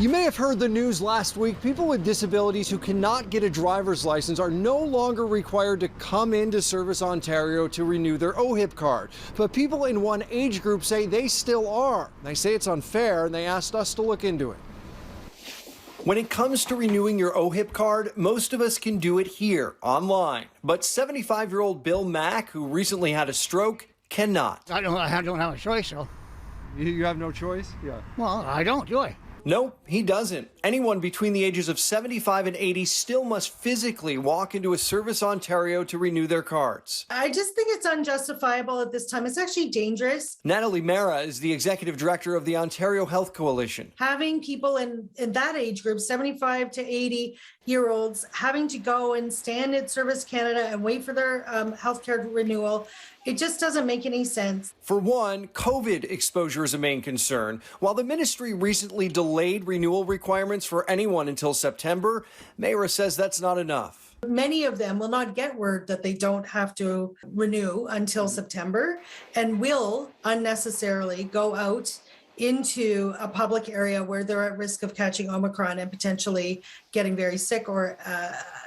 You may have heard the news last week. People with disabilities who cannot get a driver's license are no longer required to come into Service Ontario to renew their OHIP card. But people in one age group say they still are. They say it's unfair, and they asked us to look into it. When it comes to renewing your OHIP card, most of us can do it here, online. But 75-year-old Bill Mack, who recently had a stroke, cannot. I don't have a choice, so. You have no choice? Yeah. Well, I don't, do I? Nope, he doesn't. Anyone between the ages of 75 and 80 still must physically walk into a Service Ontario to renew their cards. I just think it's unjustifiable at this time. It's actually dangerous. Natalie Mera is the executive director of the Ontario Health Coalition. Having people in that age group, 75 to 80-year-olds, having to go and stand at Service Canada and wait for their healthcare renewal, it just doesn't make any sense. For one, COVID exposure is a main concern. While the ministry recently delayed renewal requirements for anyone until September, Mera says that's not enough. Many of them will not get word that they don't have to renew until September and will unnecessarily go out into a public area where they're at risk of catching Omicron and potentially getting very sick or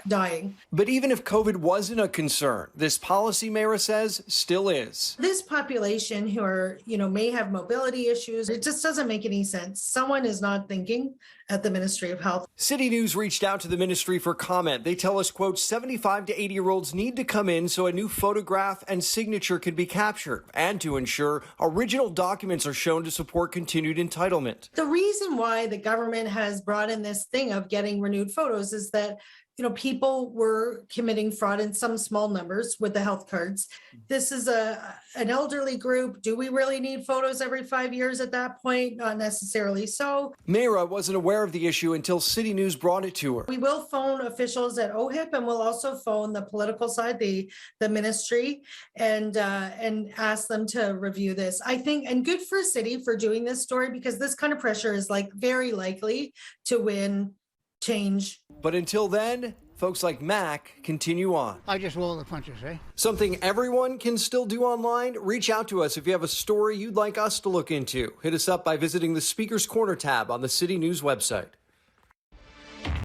dying. But even if COVID wasn't a concern, this policy, Mera says, still is. This population who are, may have mobility issues, it just doesn't make any sense. Someone is not thinking at the Ministry of Health. CityNews reached out to the ministry for comment. They tell us, quote, 75 to 80-year-olds need to come in so a new photograph and signature can be captured and to ensure original documents are shown to support continued entitlement. The reason why the government has brought in this thing of getting renewed photos is that people were committing fraud in some small numbers with the health cards. This is an elderly group. Do we really need photos every 5 years at that point? Not necessarily so. Mera wasn't aware of the issue until CityNews brought it to her. We will phone officials at OHIP, and we'll also phone the political side, the ministry, and ask them to review this. I think, and good for City for doing this story, because this kind of pressure is very likely to win change. But until then, folks like Mac continue on. I just roll the punches, eh? Something everyone can still do online? Reach out to us if you have a story you'd like us to look into. Hit us up by visiting the Speaker's Corner tab on the City News website.